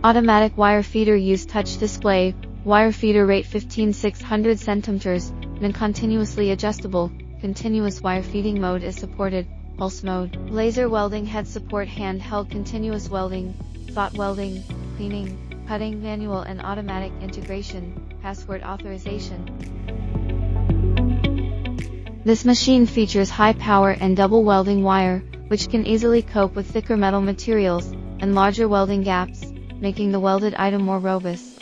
Automatic wire feeder use touch display, wire feeder rate 15/600 cm, and continuously adjustable. Continuous wire feeding mode is supported, pulse mode. Laser welding head support handheld continuous welding, spot welding, cleaning, cutting, manual and automatic integration, password authorization. This machine features high power and double welding wire, which can easily cope with thicker metal materials and larger welding gaps, making the welded item more robust.